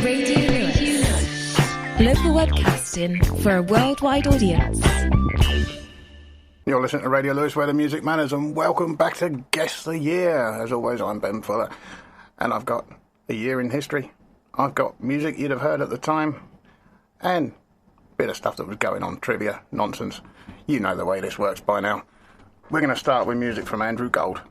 Radio Lewes. Local webcasting for a worldwide audience. You're listening to Radio Lewes, where the music matters, and welcome back to Guess the Year. As always, I'm Ben Fuller, and I've got a year in history. I've got music you'd have heard at the time, and a bit of stuff that was going on, trivia, nonsense. You know the way this works by now. We're going to start with music from Andrew Gold.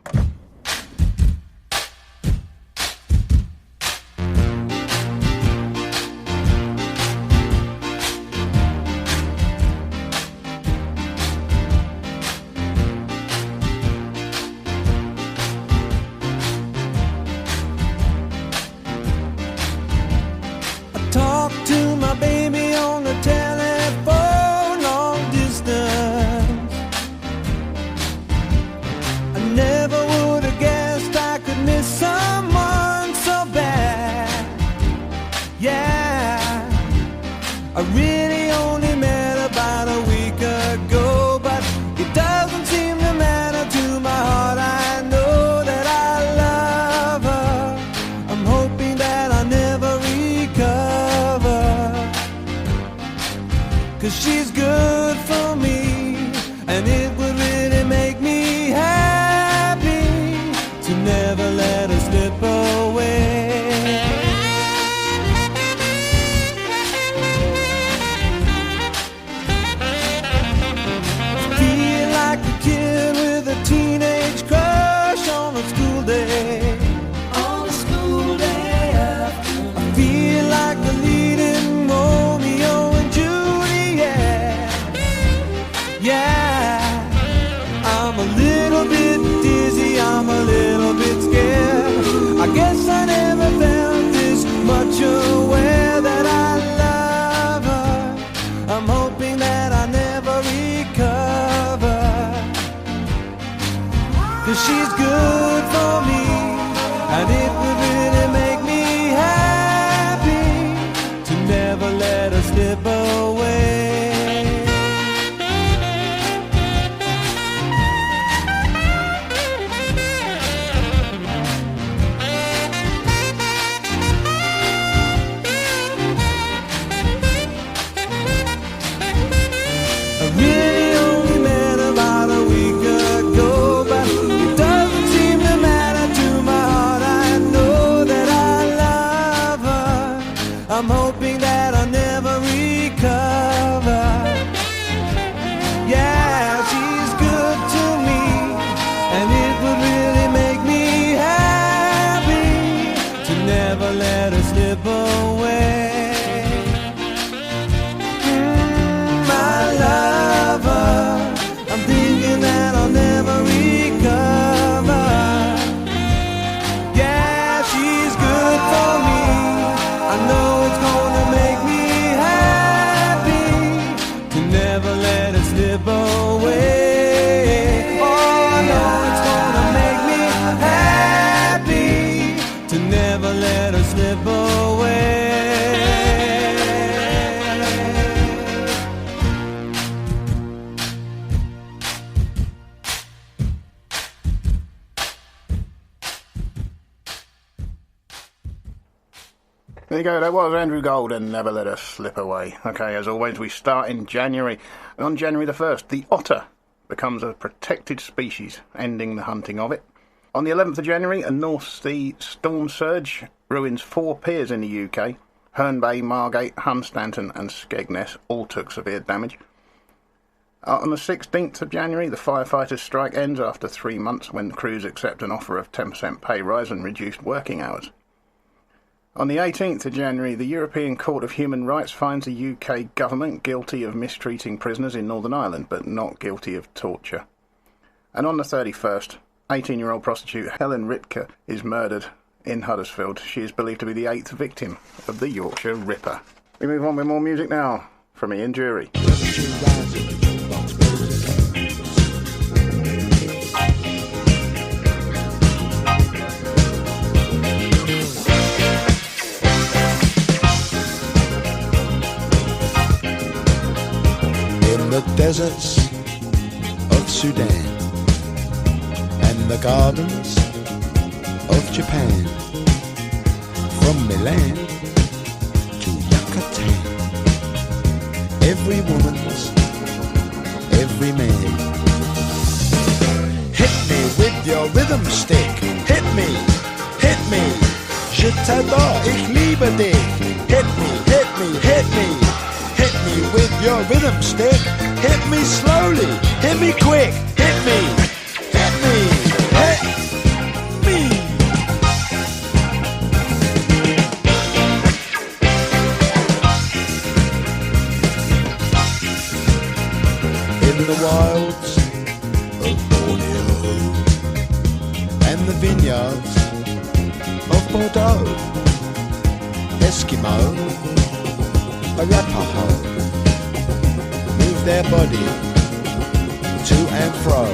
There you go, that was Andrew Gold and Never Let Us Slip Away. Okay, as always, we start in January. And on January the 1st, the otter becomes a protected species, ending the hunting of it. On the 11th of January, a North Sea storm surge ruins 4 piers in the UK. Herne Bay, Margate, Hunstanton and Skegness all took severe damage. On the 16th of January, the firefighters' strike ends after 3 months when the crews accept an offer of 10% pay rise and reduced working hours. On the 18th of January, the European Court of Human Rights finds the UK government guilty of mistreating prisoners in Northern Ireland, but not guilty of torture. And on the 31st, 18-year-old prostitute Helen Ritke is murdered in Huddersfield. She is believed to be the 8th victim of the Yorkshire Ripper. We move on with more music now from Ian Dury. The deserts of Sudan and the gardens of Japan, from Milan every woman's, every man. Hit me with your rhythm stick. Hit me, hit me. Je t'adore, ich liebe dich. Hit me, hit me, hit me. Hit me with your rhythm stick. Hit me slowly, hit me quick. Hit me, hit me, hit me. In the wilds of Borneo and the vineyards of Bordeaux, Eskimo, Arapaho move their body to and fro.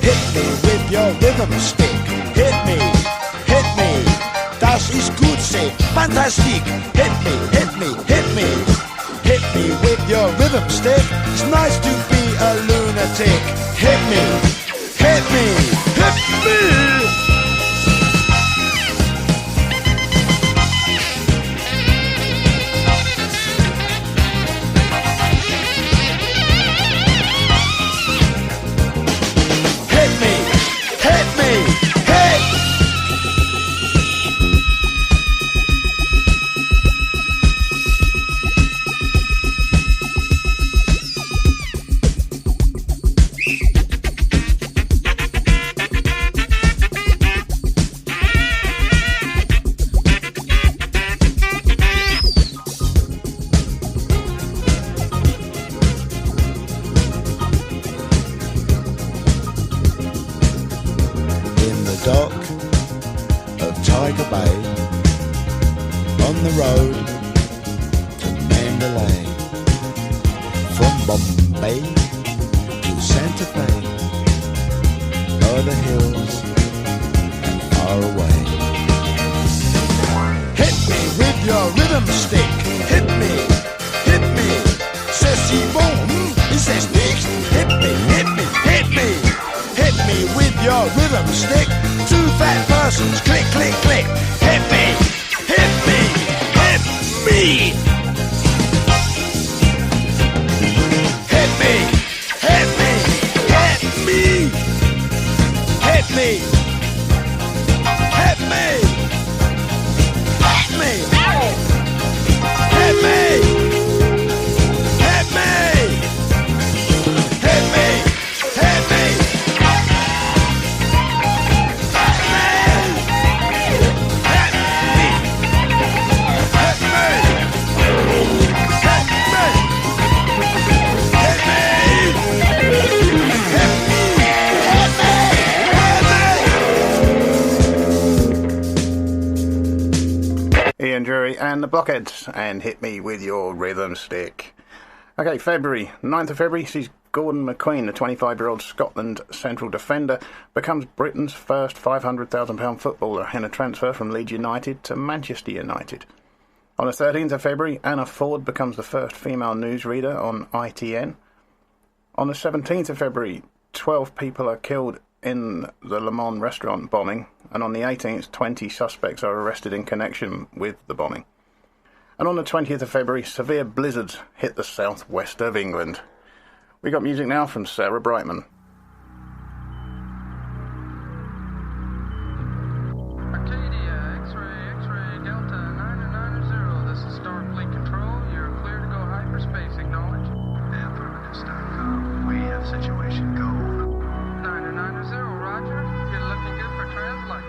Hit me with your rhythm stick. Hit me, hit me. Das ist gut, say fantastic. Hit me, hit me, hit me. Hit me with your rhythm stick. It's nice to be a lunatic. Hit me, hit me, hit me. And the Blockheads, and Hit Me With Your Rhythm Stick. Okay, February, 9th of February, sees Gordon McQueen, the 25-year-old Scotland central defender, becomes Britain's first £500,000 footballer in a transfer from Leeds United to Manchester United. On the 13th of February, Anna Ford becomes the first female newsreader on ITN. On the 17th of February, 12 people are killed in the Le Mans restaurant bombing, and on the 18th, 20 suspects are arrested in connection with the bombing. And on the 20th of February, severe blizzards hit the southwest of England. We got music now from Sarah Brightman. Arcadia, X-ray, Delta 990, this is Starfleet Control. You're clear to go hyperspace, acknowledge. Affirmative.com, we have situation go. 990, roger. You're looking good for translate.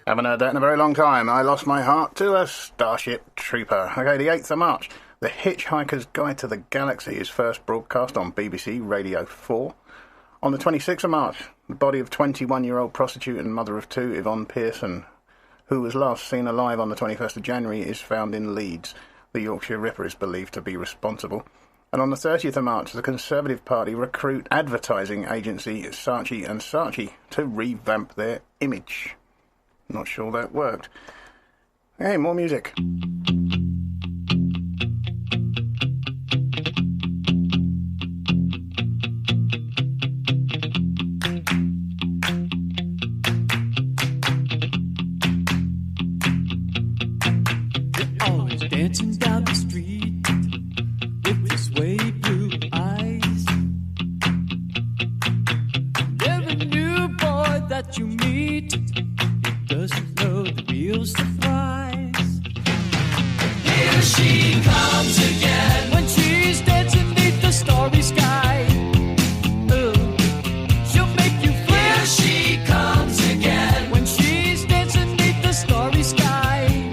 Haven't heard that in a very long time. I Lost My Heart to a Starship Trooper. Okay, the 8th of March. The Hitchhiker's Guide to the Galaxy is first broadcast on BBC Radio 4. On the 26th of March, the body of 21-year-old prostitute and mother of two, Yvonne Pearson, who was last seen alive on the 21st of January, is found in Leeds. The Yorkshire Ripper is believed to be responsible. And on the 30th of March, the Conservative Party recruit advertising agency Saatchi & Saatchi to revamp their image. Not sure that worked. Hey, more music. Dancing down the street with your sway blue eyes. Every new boy that you meet, it doesn't know the real surprise. Here she comes again when she's dancing beneath the starry sky. She'll make you feel. Here she comes again when she's dancing beneath the starry sky.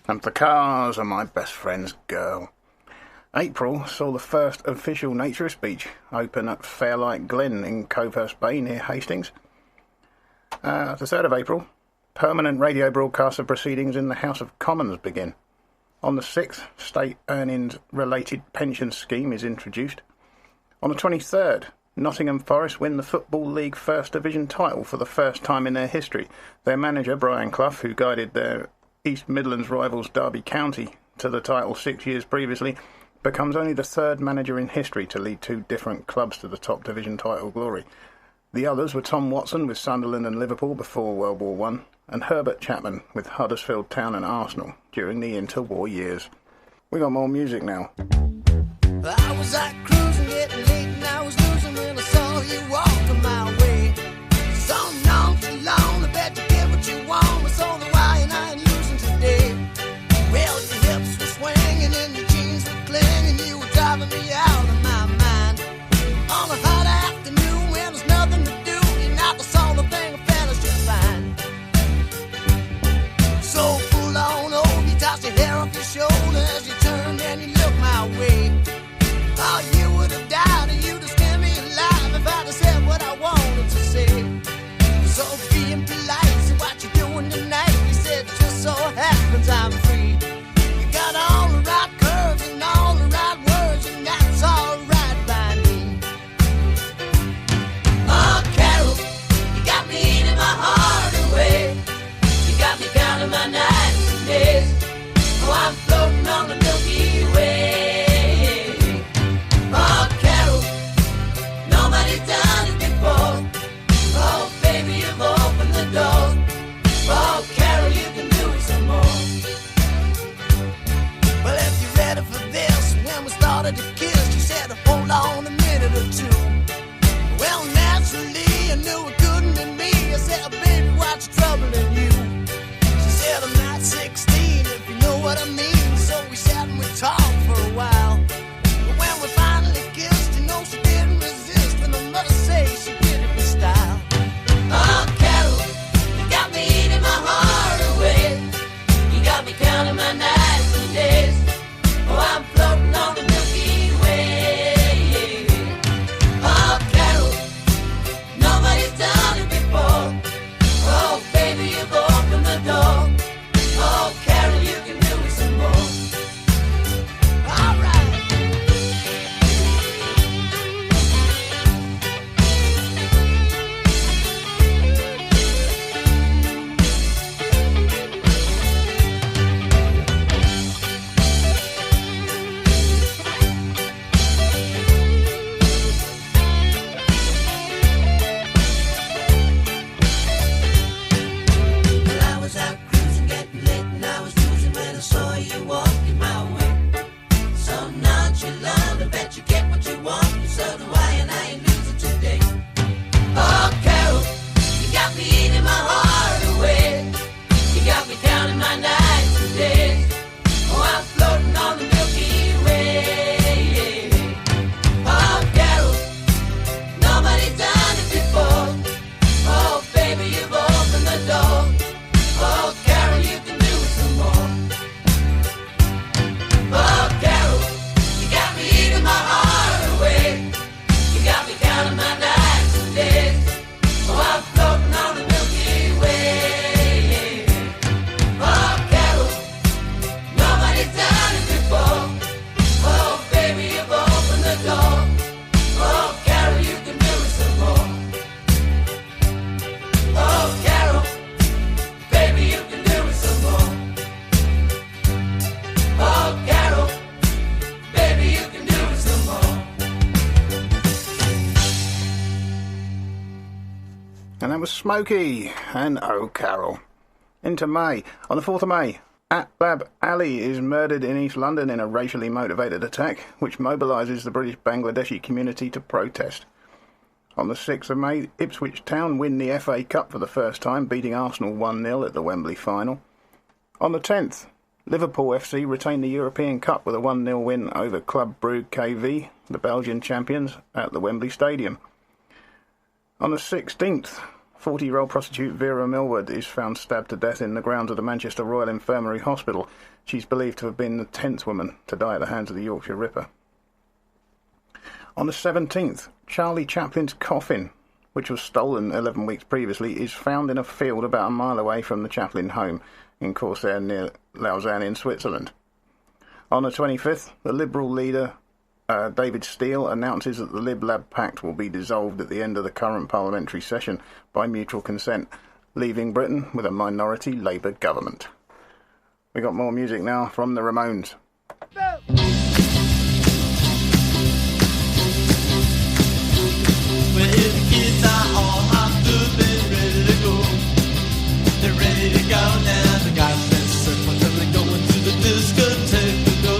And the cars are my best friend's girl. April saw the first official naturist beach open at Fairlight Glen in Covehurst Bay near Hastings. The 3rd of April, permanent radio broadcasts of proceedings in the House of Commons begin. On the 6th, state earnings-related pension scheme is introduced. On the 23rd, Nottingham Forest win the Football League First Division title for the first time in their history. Their manager, Brian Clough, who guided their East Midlands rivals Derby County to the title 6 years previously, becomes only the third manager in history to lead two different clubs to the top division title glory. The others were Tom Watson with Sunderland and Liverpool before World War I, and Herbert Chapman with Huddersfield Town and Arsenal during the interwar years. We got more music now. I was out cruising, getting late, and I was losing when I saw you walking my way. So nonchalant, I bet you get what you want. Was all the why and I ain't losing today. Well, your hips were swinging and your jeans were clinging. You were driving me out of my mind. On a hot afternoon when there's nothing to do, you're not the sort of thing a fella should find. So full on old, you tossed your hair off your shoulder as you turned and you looked my way. Oh, you would have died and you'd have scared me alive if I'd have said what I wanted to say. So being polite, so what you doing tonight? You said, just so happens I'm free. You got all the right curves and all the right words, and that's all right by me. Oh, Carol, you got me eating my heart away. You got me counting my nights and days. Oh, I'm floating on the Milky Way. Oh, Carol, nobody's done it before. Oh, baby, you've opened the door. Oh, Carol, you can do it some more. Well, if you're ready for this, when we started to kiss, you said, hold on a minute or two. Well, naturally, I knew it couldn't be me. I said, baby, what's troubling you? She said, I'm not 16, if you know what I mean. So we sat and we talked for a while. But when we finally kissed, you know she didn't resist. And I must say, she did it with style. Oh, Carol, you got me eating my heart away. You got me counting my nights and days. Oh, I'm floating on the Milky Way. Oh, Carol, nobody's done it before. Oh, baby, you've opened the door. Oh, Carol, you can do it some more. All right. Well, I was out cruising, getting late, and I was losing when I saw you walking my way. So nonchalant, I bet you get what you want, and so do I, and I ain't losing today. Oh, Carol, you got me eating my heart away. You got me counting my nights and days. Oh, I'm floating on the Milky Way. Oh, Carol, nobody's done it before. Oh, baby, you've opened the door. Oh, Carol, you can do it some more. Oh, Carol, you got me eating my heart away. You got me counting my nights and days. Oh, I'm floating on the Milky Way. Oh, Carol, nobody's done it before. Oh, baby, you've opened the door. Oh, Carol, you can do it some more. Oh, Carol, baby, you can do it some more. Oh, Carol, baby, you can do it some more. And that was Smokey and Oh Carol. Into May. On the 4th of May, Atlab Ali is murdered in East London in a racially motivated attack, which mobilises the British Bangladeshi community to protest. On the 6th of May, Ipswich Town win the FA Cup for the first time, beating Arsenal 1-0 at the Wembley final. On the 10th, Liverpool FC retain the European Cup with a 1-0 win over Club Brugge KV, the Belgian champions, at the Wembley Stadium. On the 16th, 40-year-old prostitute Vera Millward is found stabbed to death in the grounds of the Manchester Royal Infirmary Hospital. She's believed to have been the 10th woman to die at the hands of the Yorkshire Ripper. On the 17th, Charlie Chaplin's coffin, which was stolen 11 weeks previously, is found in a field about a mile away from the Chaplin home in Corsair near Lausanne in Switzerland. On the 25th, the Liberal leader David Steele announces that the Lib Lab Pact will be dissolved at the end of the current parliamentary session by mutual consent, leaving Britain with a minority Labour government. We got more music now from the Ramones. Well, here the kids are all hopped up and ready to go. They're ready to go now. The guys that circle till they're going to the discotheque to go.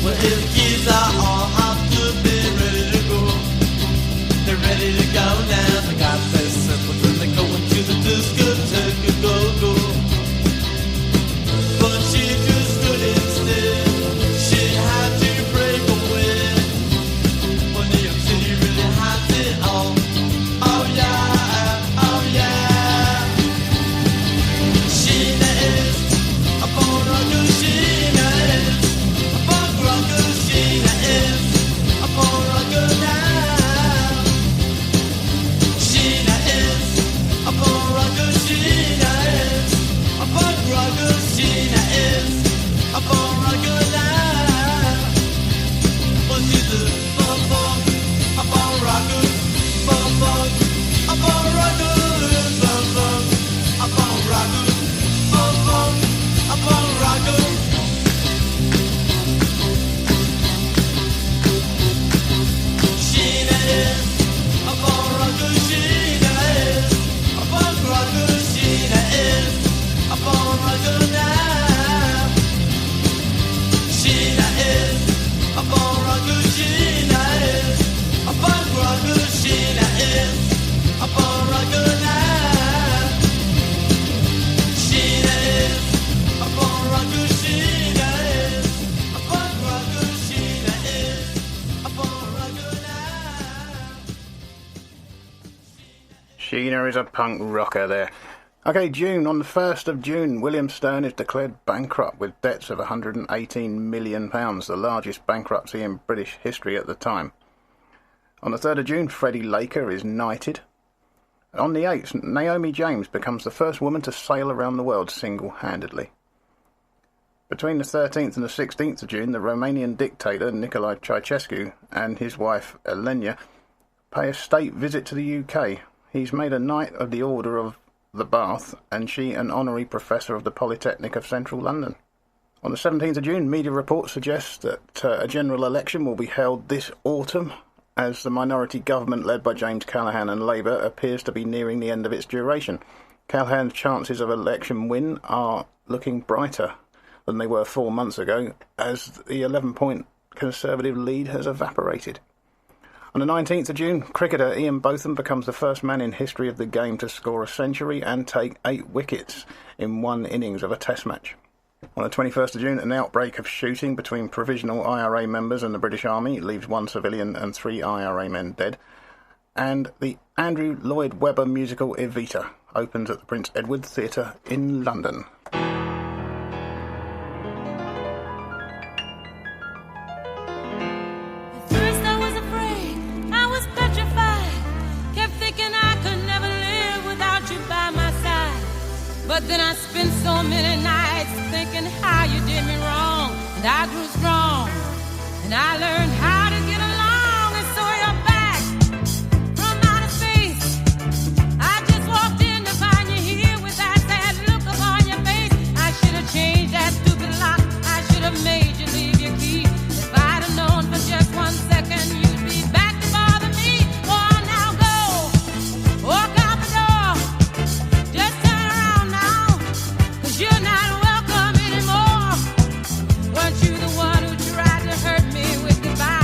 Well, if the kids are all off to bed, ready to go. They're ready to go now. They got their slippers and they're going to the discotheque. Go. But she just couldn't stay. She had to break away. Well, New York City really has it all. Oh yeah, oh yeah. Sheena is a born rocker. Sheena is a punk rocker. Sheena is a born rocker now. Sheena is a born rocker. Sheena is a punk rocker. Sheena is a born rocker now. Well, she's a born rocker. A born rocker. Sheena is a born rocker. Sheena is a punk rocker. Sheena is a born rocker now. Sheena is a born rocker. Sheena is a punk rocker. Sheena is a born rocker now. Sheena is a born rocker. Sheena is a punk rocker. Sheena is a born rocker now. Sheena is a punk rocker there. Okay, June. On the 1st of June, William Stern is declared bankrupt with debts of £118 million, the largest bankruptcy in British history at the time. On the 3rd of June, Freddie Laker is knighted. On the 8th, Naomi James becomes the first woman to sail around the world single-handedly. Between the 13th and the 16th of June, the Romanian dictator Nicolae Ceausescu and his wife Elena pay a state visit to the UK. He's made a Knight of the Order of the Bath, and she an honorary professor of the Polytechnic of Central London. On the 17th of June, media reports suggest that a general election will be held this autumn, as the minority government led by James Callaghan and Labour appears to be nearing the end of its duration. Callaghan's chances of election win are looking brighter than they were 4 months ago, as the 11-point Conservative lead has evaporated. On the 19th of June, cricketer Ian Botham becomes the first man in history of the game to score a century and take 8 wickets in one innings of a test match. On the 21st of June, an outbreak of shooting between provisional IRA members and the British Army leaves 1 civilian and 3 IRA men dead. And the Andrew Lloyd Webber musical Evita opens at the Prince Edward Theatre in London. At first I was afraid, I was petrified, kept thinking I could never live without you by my side. But then I spent so many nights thinking how you did me wrong, and I grew strong, and I learned how to get along, and so you're back from outer space. I just walked in to find you here with that sad look upon your face. I should have changed that stupid lock, I should have made you leave your key. If I'd have known for just 1 second you'd be back to bother me. Oh, now go, walk out the door, just turn around now, 'cause you're not welcome anymore. Weren't you the one who tried to hurt me with goodbye?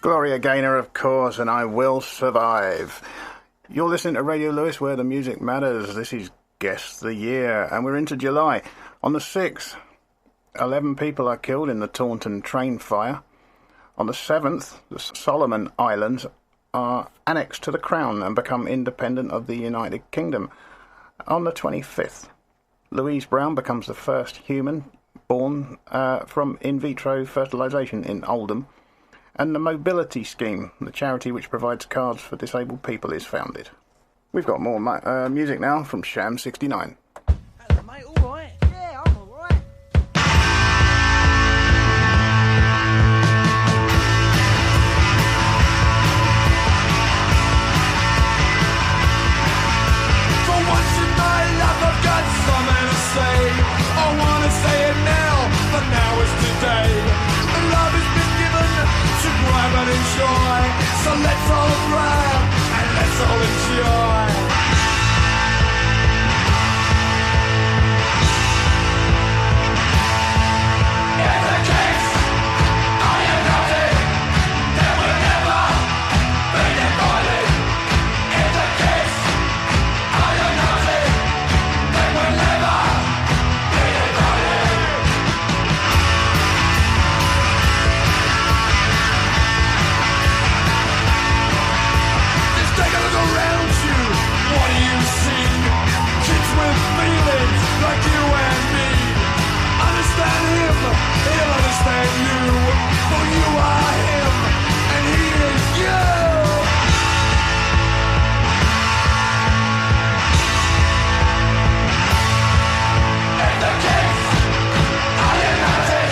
Gloria Gaynor, of course, and I Will Survive. You're listening to Radio Lewis, where the music matters. This is Guess the Year, and we're into July. On the 6th, 11 people are killed in the Taunton train fire. On the 7th, the Solomon Islands are annexed to the Crown and become independent of the United Kingdom. On the 25th, Louise Brown becomes the first human born from in vitro fertilisation in Oldham. And the Mobility Scheme, the charity which provides cards for disabled people, is founded. We've got more music now from Sham 69. Hello, mate, alright? Yeah, I'm alright. For once in my life I've got something to say. I wanna say it now, but now is today. Love has been given to grab and enjoy. So let's all grab and let's all enjoy. In the case, are you naughty? Then we'll never be divided. In the case, are you naughty? Then we'll never be divided. Just take a look around you. What do you see? Kids with feelings like you and me. Understand him, he'll understand you. For you are him, and he is you. In the case, are you naughty?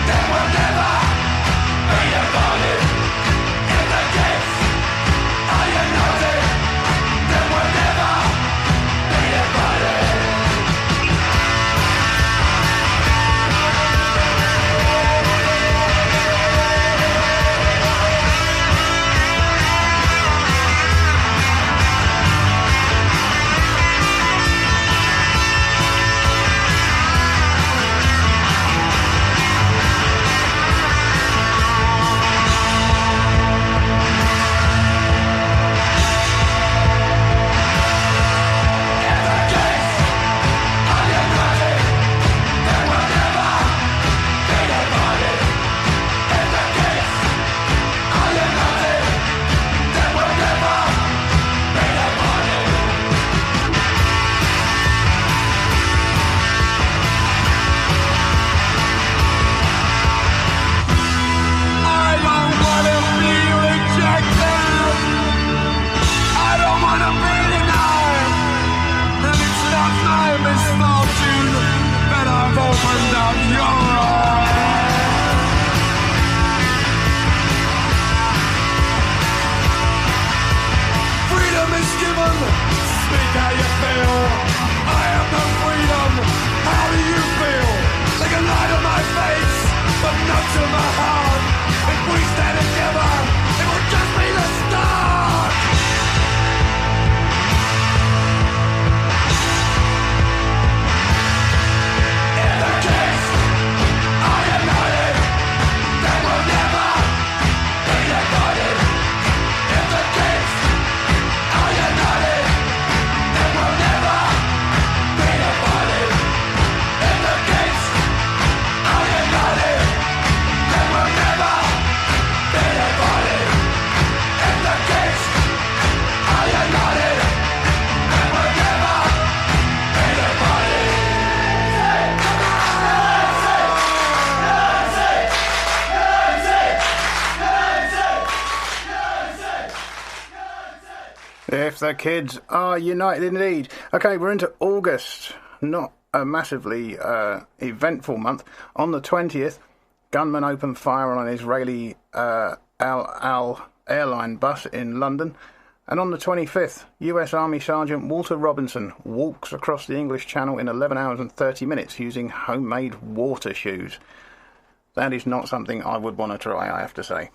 Then we'll never be divided. In the case, are you naughty? Then we'll never be divided. I don't wanna be rejected. I don't wanna be denied. And it's not my misfortune that I've opened up your eyes. Freedom is given. Speak how you feel. I have no freedom. How do you feel? They can lie to my face, but not to my heart. If we stand together, it will just be the start. In the case, are you naughty? Then we'll never be divided. In the case, are you naughty? Then we'll never be divided. In the case, are you naughty? Then we'll never be divided. In the case, are you naughty? Then we'll never be divided. If the kids are united indeed. Okay, we're into August. Not a massively eventful month. On the 20th, gunmen opened fire on an Israeli Al Al airline bus in London. And on the 25th, US Army Sergeant Walter Robinson walks across the English Channel in 11 hours and 30 minutes using homemade water shoes. That is not something I would want to try, I have to say.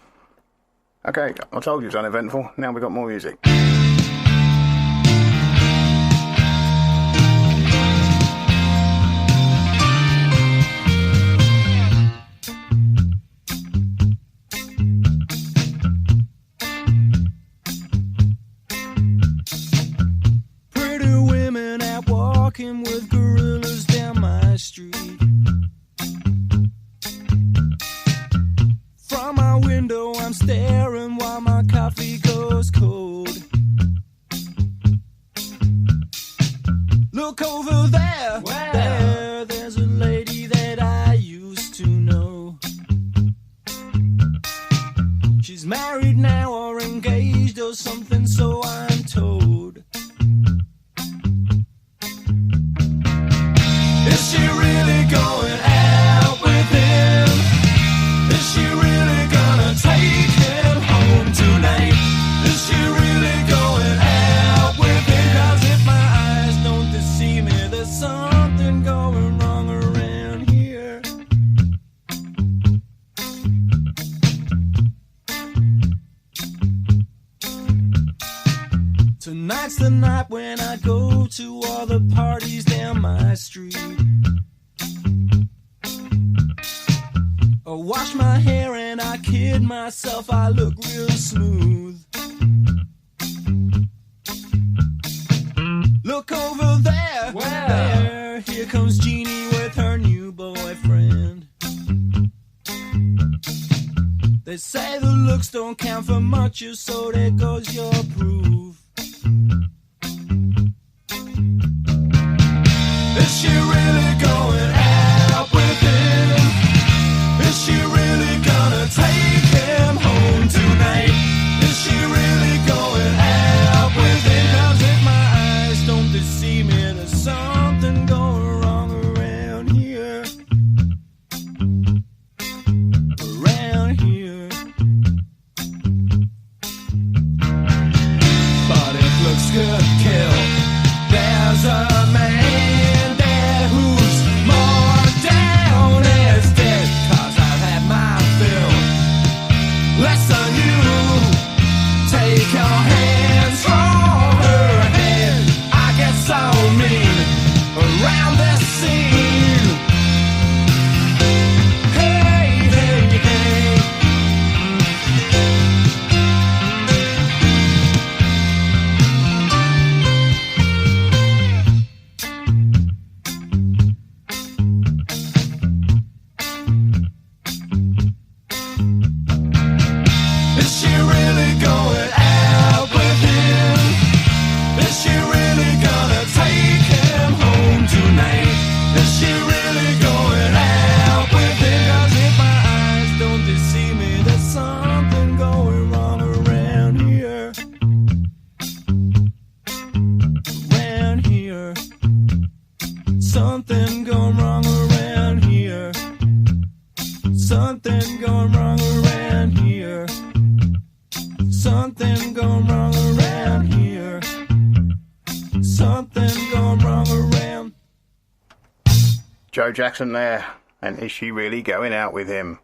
Okay, I told you it's uneventful. Now we've got more music. Look over there. Where? There's a lady that I used to know. She's married now or engaged or something, so I'm told. Is she really going out with him? Is she really gonna take him home tonight? Is she really going out with him? 'Cause if my eyes don't deceive me, there's something going wrong around here. Tonight's the night when I go to all the parties down my street. I wash my hair and I kid myself, I look real smooth. Look over there. Where? There, here comes Jeannie with her new boyfriend. They say the looks don't count for much, so there goes your proof. Is she really going out with him? Is she really gonna take him home tonight? Is she really going out with him? 'Cause if my eyes don't deceive me, there's something going wrong around here. Around here. But if looks could kill, there's a man there who's more down as dead. 'Cause I've had my fill. Less than you. Take your hands from her head. I get so mean around this scene. Hey, hey, hey. Is she really going out with him? Is she really gonna take him home tonight? Is she really going out with him? 'Cause if my eyes don't deceive me, there's something going wrong around here. Around here. Something going wrong around here. Something going wrong around here. Something going wrong around here. Something going wrong around. Joe Jackson there, and is she really going out with him?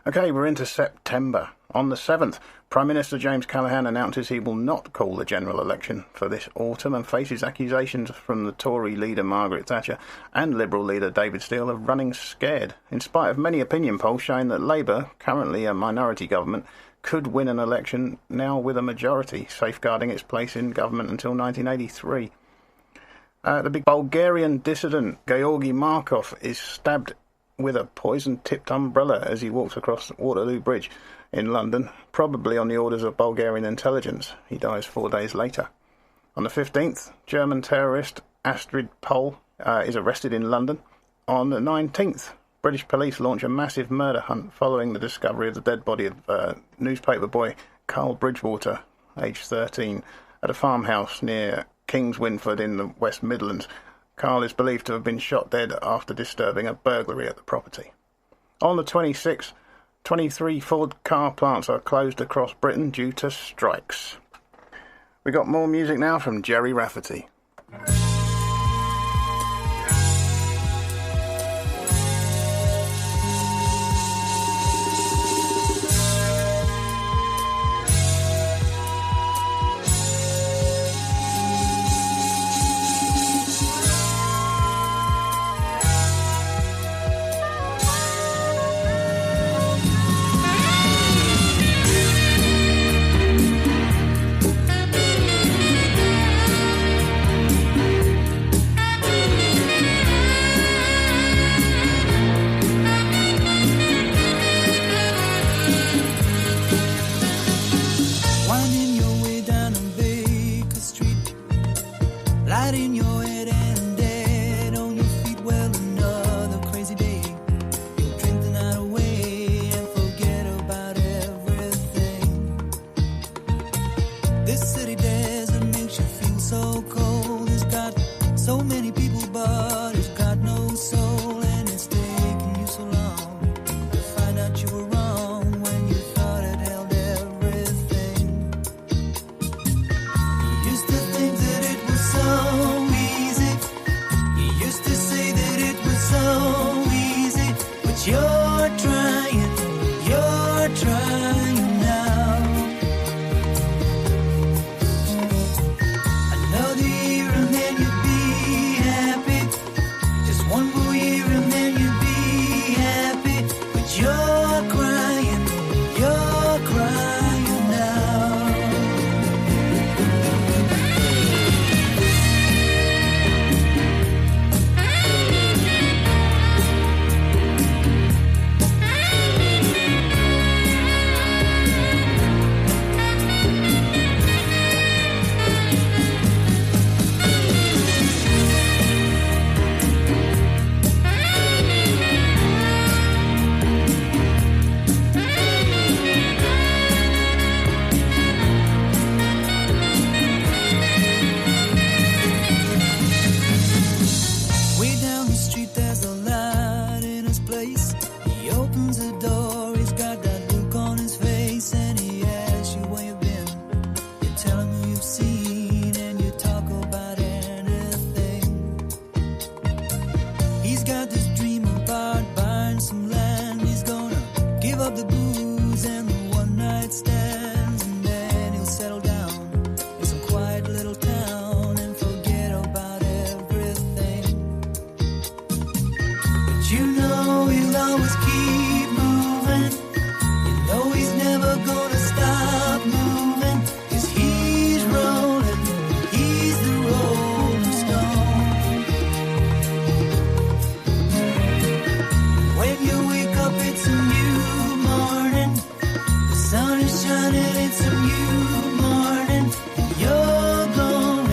Okay, we're into September. On the 7th, Prime Minister James Callaghan announces he will not call the general election for this autumn and faces accusations from the Tory leader Margaret Thatcher and Liberal leader David Steel of running scared, in spite of many opinion polls showing that Labour, currently a minority government, could win an election now with a majority, safeguarding its place in government until 1983. The big Bulgarian dissident Georgi Markov is stabbed with a poison-tipped umbrella as he walks across Waterloo Bridge in London, probably on the orders of Bulgarian intelligence. He dies 4 days later. On the 15th, German terrorist Astrid Pohl is arrested in London. On the 19th, British police launch a massive murder hunt following the discovery of the dead body of newspaper boy Carl Bridgewater, aged 13, at a farmhouse near Kings Winford in the West Midlands. Carl is believed to have been shot dead after disturbing a burglary at the property. On the 26th, 23 Ford car plants are closed across Britain due to strikes. We got more music now from Jerry Rafferty. Winding your way down on Baker Street, light in your head and so many people, but it's got no soul, and it's taken you so long to find out you were wrong when you thought it held everything. You used to think that it was so easy. You used to say that it was so easy, but you're trying now. Another year and then you'd be happy. Just one more year and then you'd be happy. But you're crying now. Way down the street there's a light in his place. He opens the door, he's got that look on his face, and he asks you where you've been. You tell him who you've seen, and you talk about anything. He's got this dream about buying some land. He's gonna give up the booze and the one-night stands, and then he'll settle down in some quiet little town and forget about everything. But you know he'll always keep moving. You know he's never gonna stop moving, 'cause he's rolling, he's the rolling stone. When you wake up it's a new morning. The sun is shining, it's a new morning. You're going home.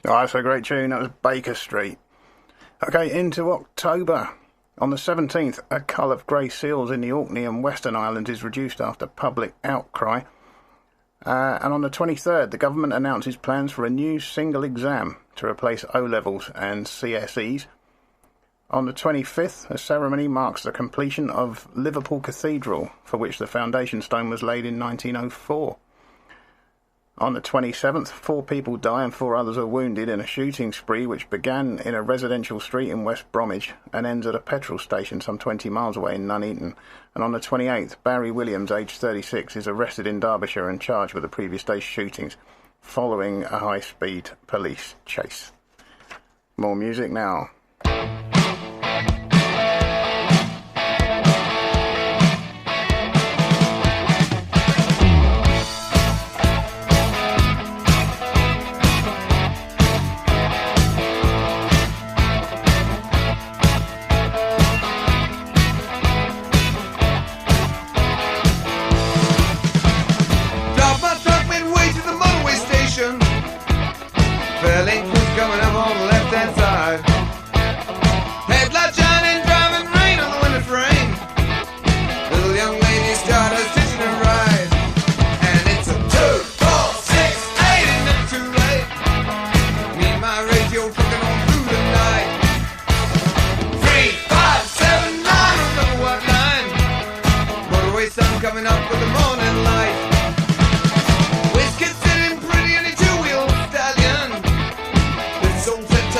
Oh, that's a great tune. That was Baker Street. Okay, into October. On the 17th, a cull of grey seals in the Orkney and Western Islands is reduced after public outcry. And on the 23rd, the government announces plans for a new single exam to replace O-levels and CSEs. On the 25th, a ceremony marks the completion of Liverpool Cathedral, for which the foundation stone was laid in 1904. On the 27th, 4 people die and 4 others are wounded in a shooting spree which began in a residential street in West Bromwich and ends at a petrol station some 20 miles away in Nuneaton. And on the 28th, Barry Williams, aged 36, is arrested in Derbyshire and charged with the previous day's shootings following a high-speed police chase. More music now. Fairlink was coming up on the left-hand side. Headlight shining, driving rain on the window frame. Little young lady started stitching her ride. And it's a 2, 4, 6, 8, and never too late. Me and my radio trucking on through the night. 3, 5, 7, 9, I don't know what line. Motorway sun coming up with the morning light. Whiskey sitting pretty in a two-wheel stallion. Soul set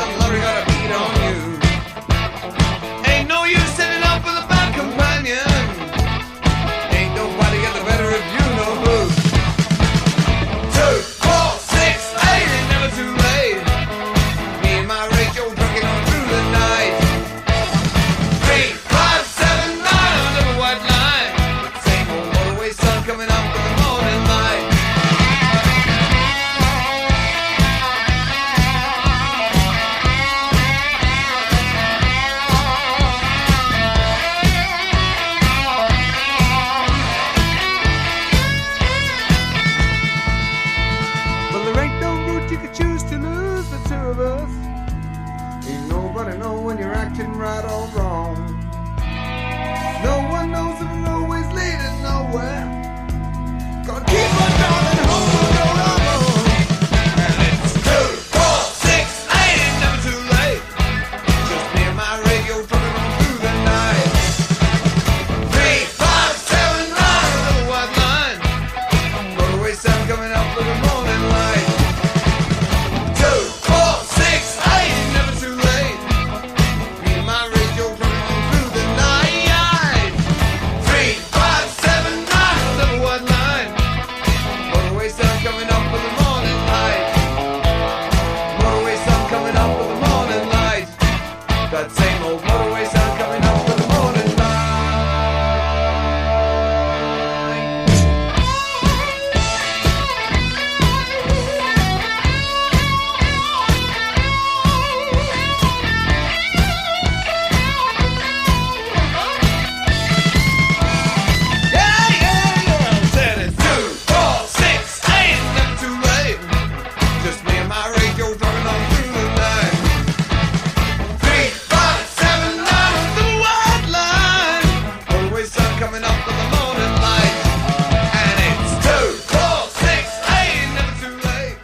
Motorway sun coming up with the morning light. 2, 4, 6, 8, never too late. Me and my radio running through the night. 3, 5, 7, 9, never what line. Motorway sun coming up with the morning light. Motorway sun coming up with the morning light. That same old motorway sun coming up with the morning light. Said it's 2, 4, 6, 8, never too late. Just me and my radio drumming on through the night. 3, 5, 7, 9, the white line. Motorway sun coming up with the morning light. And it's 2, 4, 6, 8, never too late.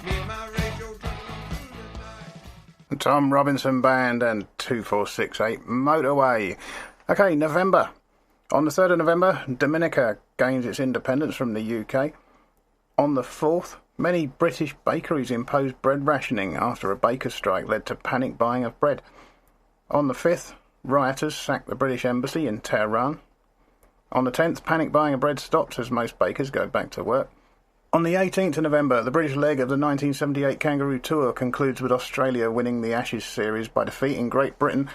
Me and my radio drumming on through the night. Tom Robinson Band and 2468 Motorway. Okay, November. On the 3rd of November, Dominica gains its independence from the UK. On the 4th, many British bakeries imposed bread rationing after a baker's strike led to panic buying of bread. On the 5th, rioters sacked the British Embassy in Tehran. On the 10th, panic buying of bread stopped as most bakers go back to work. On the 18th of November, the British leg of the 1978 Kangaroo Tour concludes with Australia winning the Ashes series by defeating Great Britain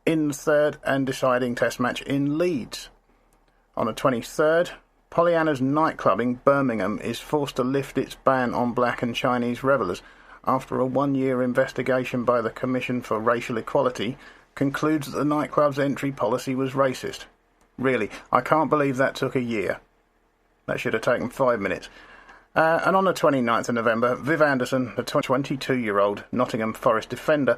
in the third and deciding Test match in Leeds. On the 23rd, Pollyanna's nightclub in Birmingham is forced to lift its ban on black and Chinese revellers after a one-year investigation by the Commission for Racial Equality concludes that the nightclub's entry policy was racist. Really, I can't believe that took a year. That should have taken 5 minutes. And on the 29th of November, Viv Anderson, the 22-year-old Nottingham Forest defender,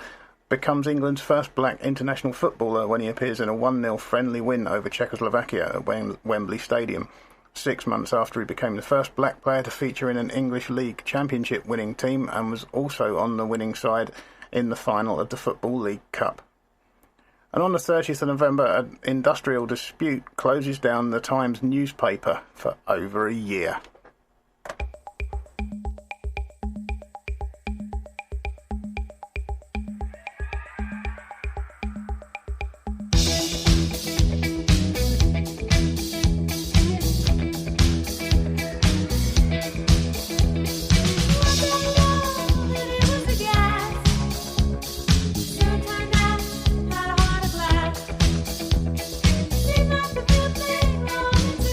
becomes England's first black international footballer when he appears in a 1-0 friendly win over Czechoslovakia at Wembley Stadium, 6 months after he became the first black player to feature in an English League Championship winning team and was also on the winning side in the final of the Football League Cup. And on the 30th of November, an industrial dispute closes down the Times newspaper for over a year. Seems like the good thing wrong to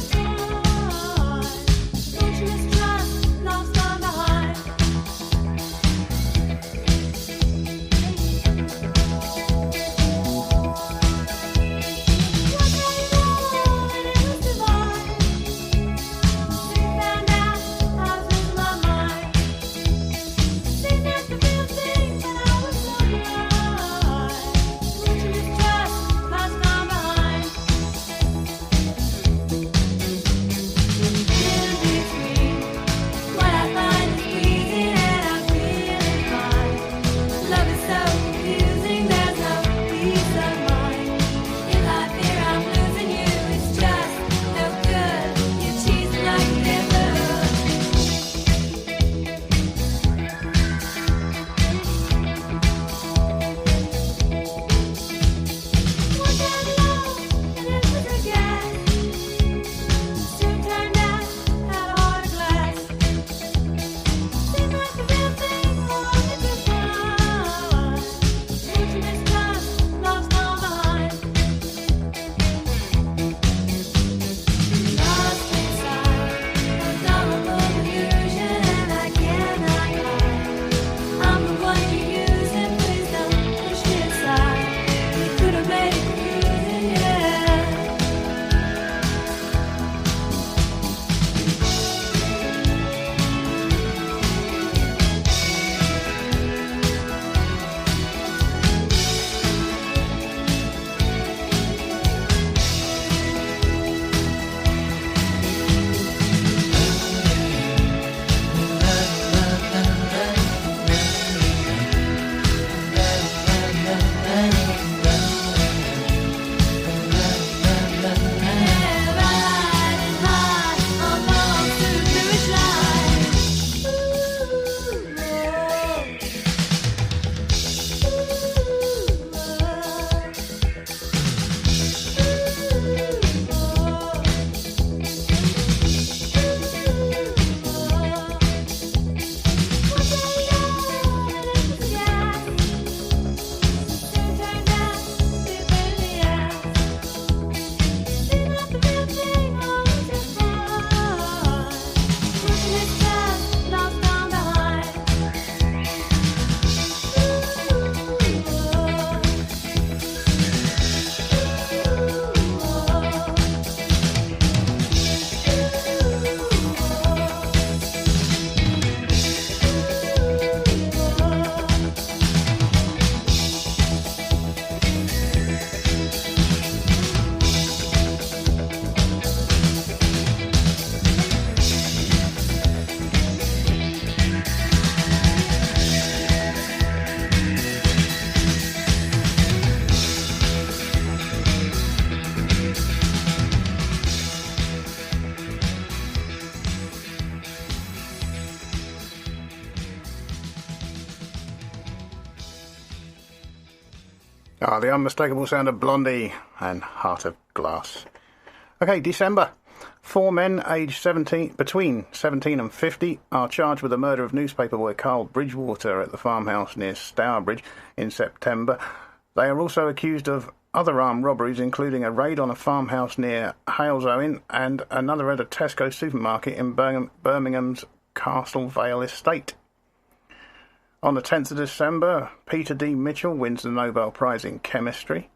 Ah, the unmistakable sound of Blondie and Heart of Glass. Okay, December. 4 men aged between 17 and 50 are charged with the murder of newspaper boy Carl Bridgewater at the farmhouse near Stourbridge in September. They are also accused of other armed robberies, including a raid on a farmhouse near Halesowen and another at a Tesco supermarket in Birmingham's Castle Vale estate. On the 10th of December, Peter D. Mitchell wins the Nobel Prize in Chemistry.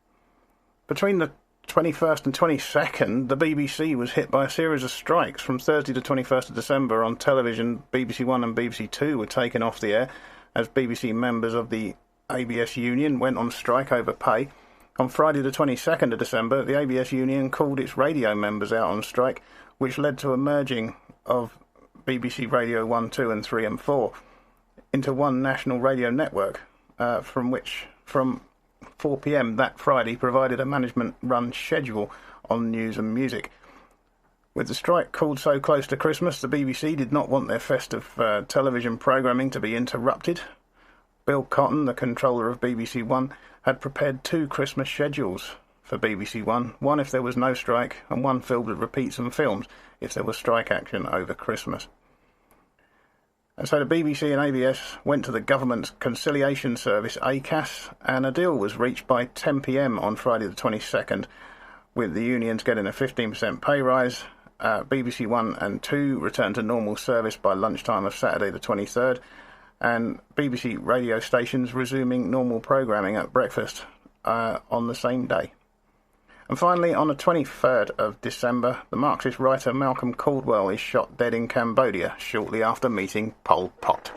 Between the 21st and 22nd, the BBC was hit by a series of strikes. From Thursday to 21st of December on television, BBC One and BBC Two were taken off the air as BBC members of the ABS union went on strike over pay. On Friday the 22nd of December, the ABS union called its radio members out on strike, which led to a merging of BBC Radio 1, 2 and 3 and 4 into one national radio network, from 4 p.m. that Friday provided a management-run schedule on news and music. With the strike called so close to Christmas, the BBC did not want their festive television programming to be interrupted. Bill Cotton, the controller of BBC One, had prepared 2 Christmas schedules for BBC One, one if there was no strike and one filled with repeats and films if there was strike action over Christmas. And so the BBC and ABS went to the government's conciliation service, ACAS, and a deal was reached by 10 p.m. on Friday the 22nd, with the unions getting a 15% pay rise. BBC 1 and 2 returned to normal service by lunchtime of Saturday the 23rd, and BBC radio stations resuming normal programming at breakfast on the same day. And finally, on the 23rd of December, the Marxist writer Malcolm Caldwell is shot dead in Cambodia shortly after meeting Pol Pot.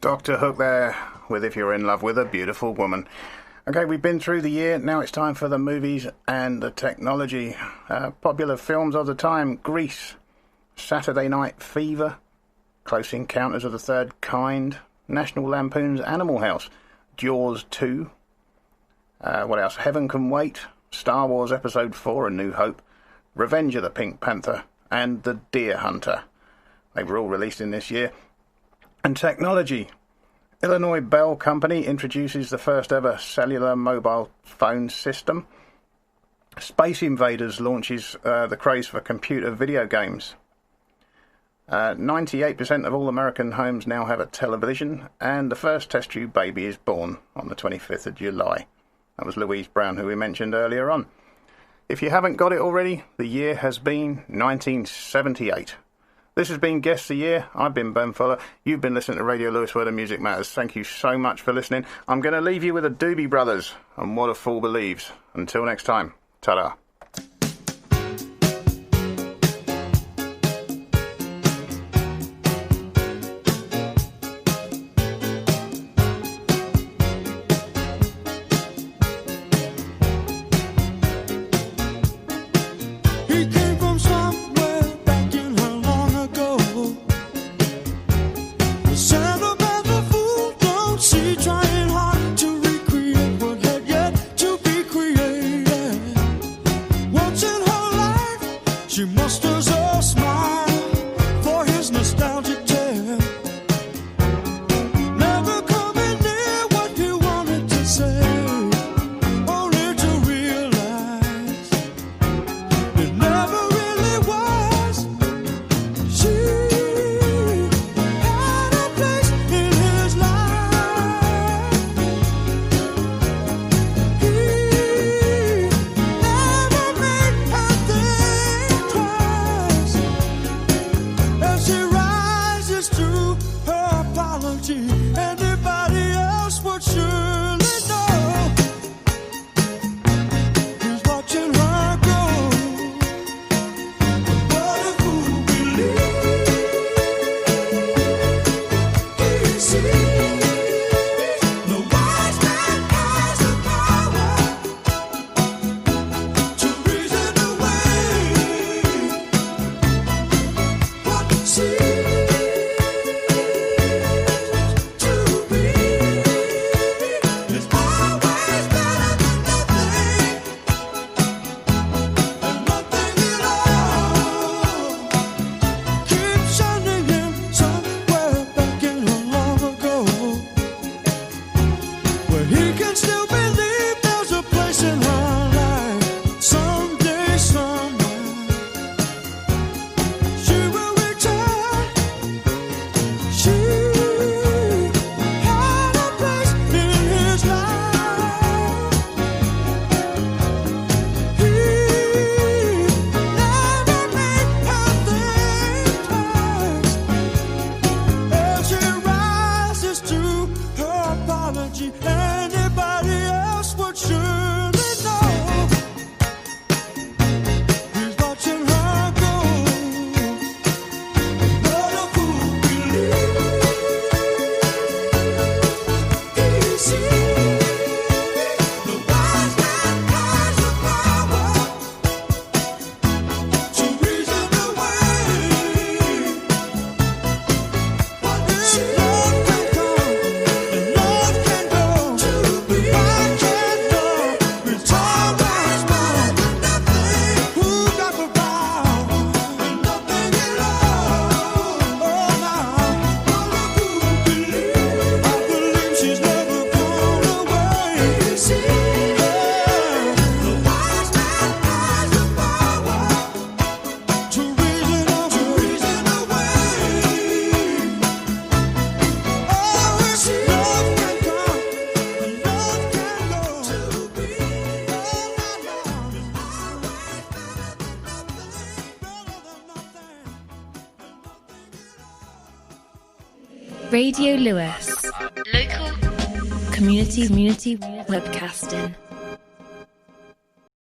Dr. Hook there with If You're in Love with a Beautiful Woman. Okay, we've been through the year. Now it's time for the movies and the technology. Popular films of the time: Grease, Saturday Night Fever, Close Encounters of the Third Kind, National Lampoon's Animal House, Jaws 2, what else? Heaven Can Wait, Star Wars Episode 4, A New Hope, Revenge of the Pink Panther, and The Deer Hunter. They were all released in this year. And technology. Illinois Bell Company introduces the first ever cellular mobile phone system. Space Invaders launches the craze for computer video games. 98% of all American homes now have a television, and the first test tube baby is born on the 25th of July. That was Louise Brown, who we mentioned earlier on. If you haven't got it already, the year has been 1978. This has been Guess the Year. I've been Ben Fuller. You've been listening to Radio Lewes, where the music matters. Thank you so much for listening. I'm going to leave you with the Doobie Brothers and What a Fool Believes. Until next time, ta-da. Radio Lewes. Local community webcasting.